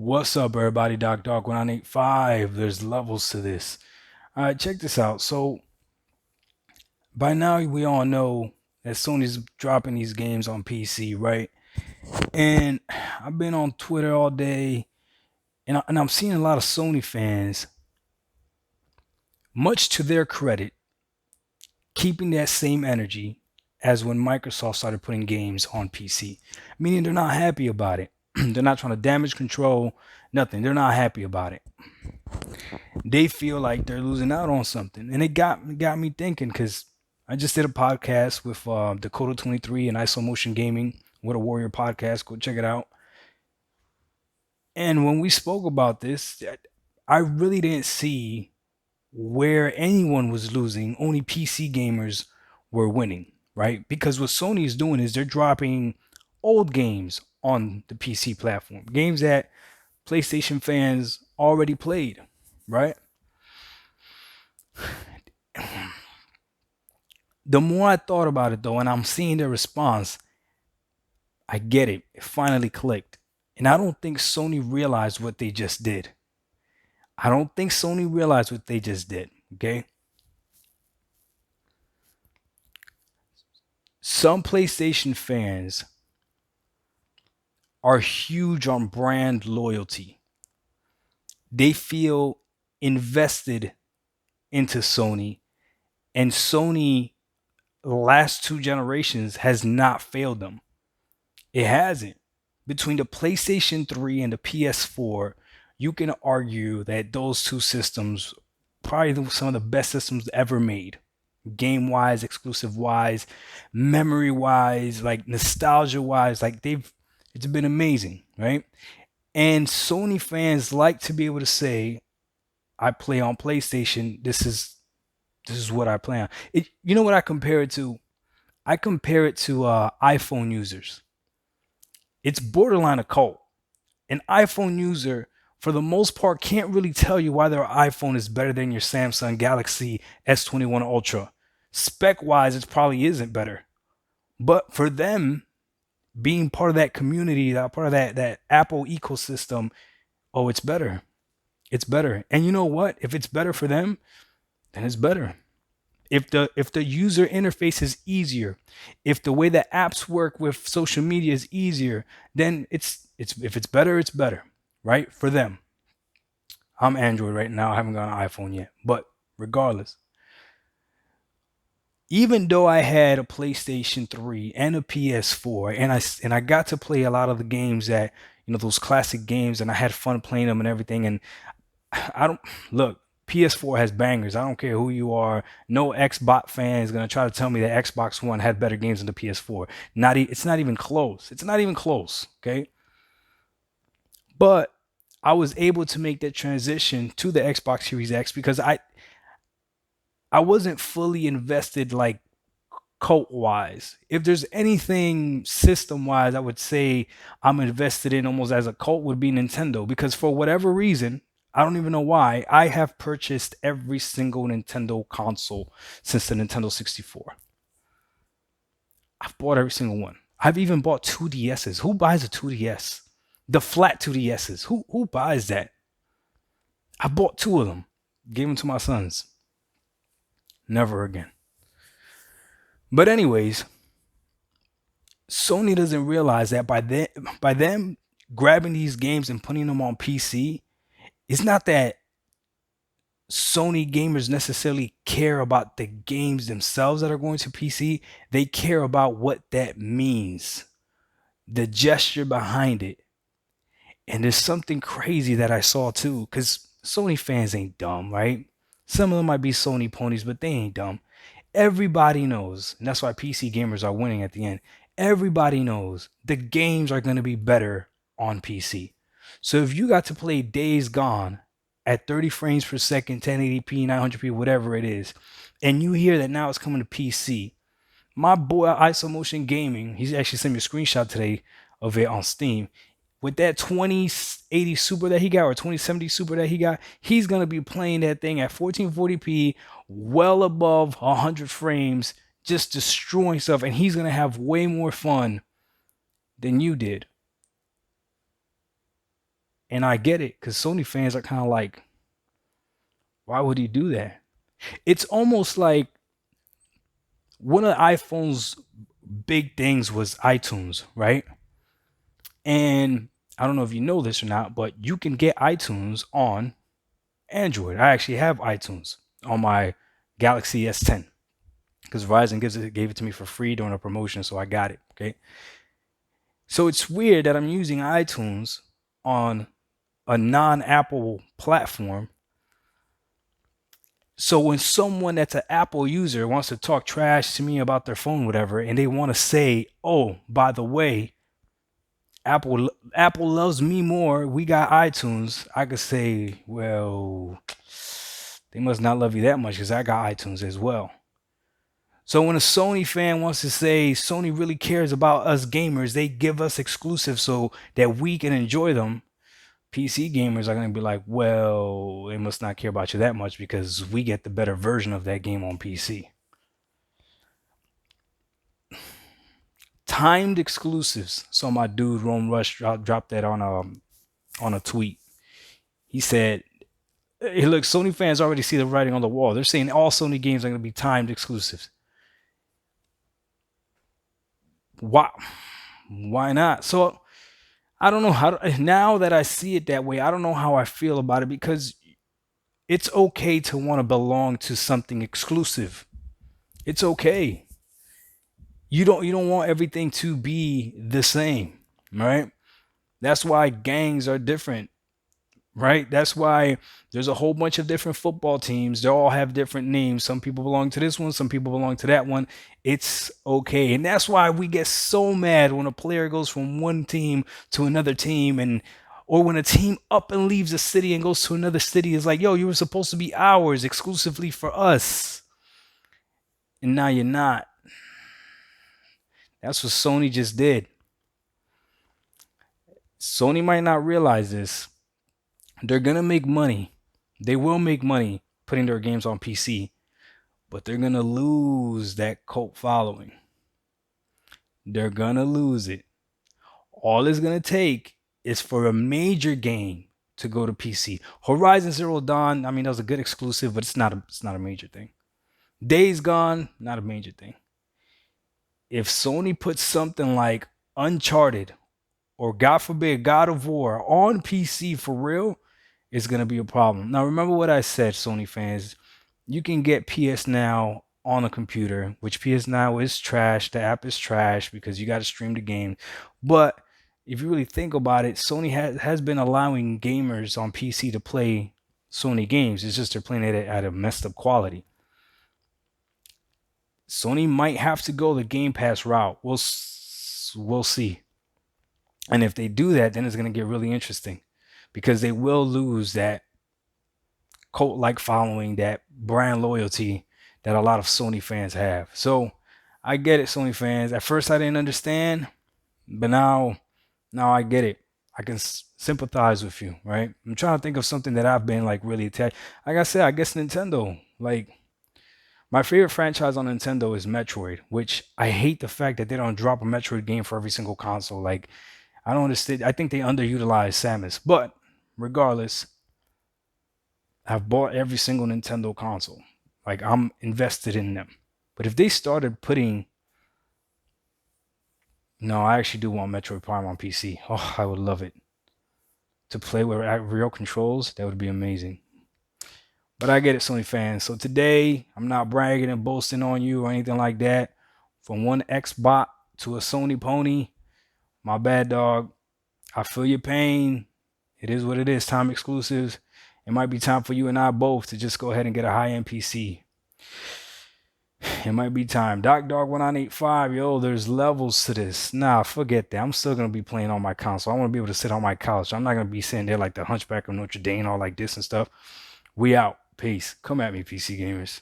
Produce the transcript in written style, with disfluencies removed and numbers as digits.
What's up, everybody? Doc 1985. There's levels to this. All right, check this out. So, by now, we all know that Sony's dropping these games on PC, right? And I've been on Twitter all day, and I'm seeing a lot of Sony fans, much to their credit, keeping that same energy as when Microsoft started putting games on PC, meaning they're not happy about it. They're not trying to damage control, nothing. They're not happy about it. They feel like they're losing out on something, and it got me thinking because I just did a podcast with Dakota 23 and ISO Motion Gaming with a Warrior podcast. Go check it out. And when we spoke about this, I really didn't see where anyone was losing. Only PC gamers were winning, right? Because what Sony is doing is they're dropping old games on the PC platform, games that PlayStation fans already played, right? The more I thought about it though, and I'm seeing their response, I get it. It finally clicked. And I don't think Sony realized what they just did. I don't think Sony realized what they just did. Okay. Some PlayStation fans are huge on brand loyalty. They feel invested into Sony, and Sony, the last two generations, has not failed them. It hasn't. Between the PlayStation 3 and the PS4, you can argue that those two systems probably some of the best systems ever made. Game wise, exclusive wise, memory wise, like nostalgia wise, like it's been amazing, right? And Sony fans like to be able to say, I play on PlayStation. This is what I play on. You know what I compare it to? I compare it to iPhone users. It's borderline a cult. An iPhone user, for the most part, can't really tell you why their iPhone is better than your Samsung Galaxy S21 Ultra. Spec wise, it probably isn't better. But for them, being part of that community, part of that Apple ecosystem, oh, it's better. It's better. And you know what? If it's better for them, then it's better. If the user interface is easier, if the way that apps work with social media is easier, then it's if it's better, it's better, right? For them. I'm Android right now. I haven't got an iPhone yet. But regardless, even though I had a PlayStation 3 and a PS4 and I got to play a lot of the games that, those classic games, and I had fun playing them and everything, and I don't look, PS4 has bangers. I don't care who you are. No Xbox fan is gonna try to tell me that Xbox One had better games than the PS4. It's not even close. It's not even close. Okay, but I was able to make that transition to the Xbox Series X because I wasn't fully invested like cult wise. If there's anything system wise, I would say I'm invested in almost as a cult would be Nintendo because for whatever reason, I don't even know why, I have purchased every single Nintendo console since the Nintendo 64. I've bought every single one. I've even bought 2DSs. Who buys a 2DS? The flat 2DSs. Who buys that? I bought two of them. Gave them to my sons. Never again. But anyways, Sony doesn't realize that by them grabbing these games and putting them on PC, it's not that Sony gamers necessarily care about the games themselves that are going to PC. They care about what that means, the gesture behind it. And there's something crazy that I saw too, because Sony fans ain't dumb, right? Some of them might be Sony ponies, but they ain't dumb. Everybody knows, and that's why PC gamers are winning at the end. Everybody knows the games are going to be better on PC. So if you got to play Days Gone at 30 frames per second, 1080p, 900p, whatever it is, and you hear that now it's coming to PC, my boy ISO Motion Gaming, he's actually sent me a screenshot today of it on Steam. With that 2080 Super that he got, or 2070 Super that he got, he's going to be playing that thing at 1440p, well above 100 frames, just destroying stuff, and he's going to have way more fun than you did. And I get it, because Sony fans are kind of like, why would he do that? It's almost like one of the iPhone's big things was iTunes, right? And I don't know if you know this or not, but you can get iTunes on Android. I actually have iTunes on my Galaxy S10 because Verizon gave it to me for free during a promotion, so I got it. Okay, so it's weird that I'm using iTunes on a non-Apple platform. So when someone that's an Apple user wants to talk trash to me about their phone, whatever, and they want to say, "Oh, by the way, Apple loves me more. We got iTunes," I could say, "Well, they must not love you that much because I got iTunes as well." So when a Sony fan wants to say Sony really cares about us gamers, they give us exclusives so that we can enjoy them. PC gamers are going to be like, well, they must not care about you that much because we get the better version of that game on PC. Timed exclusives. So my dude Rome Rush dropped that on a tweet. He said, "Hey, look, Sony fans already see the writing on the wall. They're saying all Sony games are going to be timed exclusives. Wow, why not?" So I don't know now that I see it that way, I don't know how I feel about it because it's okay to want to belong to something exclusive. It's okay. You don't want everything to be the same, right? That's why gangs are different, right? That's why there's a whole bunch of different football teams. They all have different names. Some people belong to this one, some people belong to that one. It's okay. And that's why we get so mad when a player goes from one team to another team, and or when a team up and leaves a city and goes to another city. It's like, yo, you were supposed to be ours exclusively for us. And now you're not. That's what Sony just did. Sony might not realize this. They're going to make money. They will make money putting their games on PC, but they're going to lose that cult following. They're going to lose it. All it's going to take is for a major game to go to PC. Horizon Zero Dawn, I mean, that was a good exclusive, but it's not a major thing. Days Gone, not a major thing. If Sony puts something like Uncharted or God forbid God of War on PC for real, it's going to be a problem. Now, remember what I said, Sony fans. You can get PS Now on a computer, which PS Now is trash. The app is trash because you got to stream the game. But if you really think about it, Sony has been allowing gamers on PC to play Sony games. It's just they're playing it at a messed up quality. Sony might have to go the Game Pass route. We'll see. And if they do that, then it's going to get really interesting because they will lose that cult-like following, that brand loyalty that a lot of Sony fans have. So I get it, Sony fans. At first I didn't understand, but now I get it. I can sympathize with you, right? I'm trying to think of something that I've been like really attached. Like I said, I guess Nintendo. Like my favorite franchise on Nintendo is Metroid, which I hate the fact that they don't drop a Metroid game for every single console. Like I don't understand. I think they underutilize Samus, but regardless, I've bought every single Nintendo console. Like I'm invested in them. But if they started putting, no, I actually do want Metroid Prime on PC. Oh, I would love it. To play with real controls, that would be amazing. But I get it, Sony fans. So today, I'm not bragging and boasting on you or anything like that. From one Xbot to a Sony pony, my bad, dog. I feel your pain. It is what it is. Time exclusives. It might be time for you and I both to just go ahead and get a high-end PC. It might be time. DocDog1985, yo, there's levels to this. Nah, forget that. I'm still going to be playing on my console. I want to be able to sit on my couch. I'm not going to be sitting there like the Hunchback of Notre Dame, all like this and stuff. We out. Peace. Come at me, PC gamers.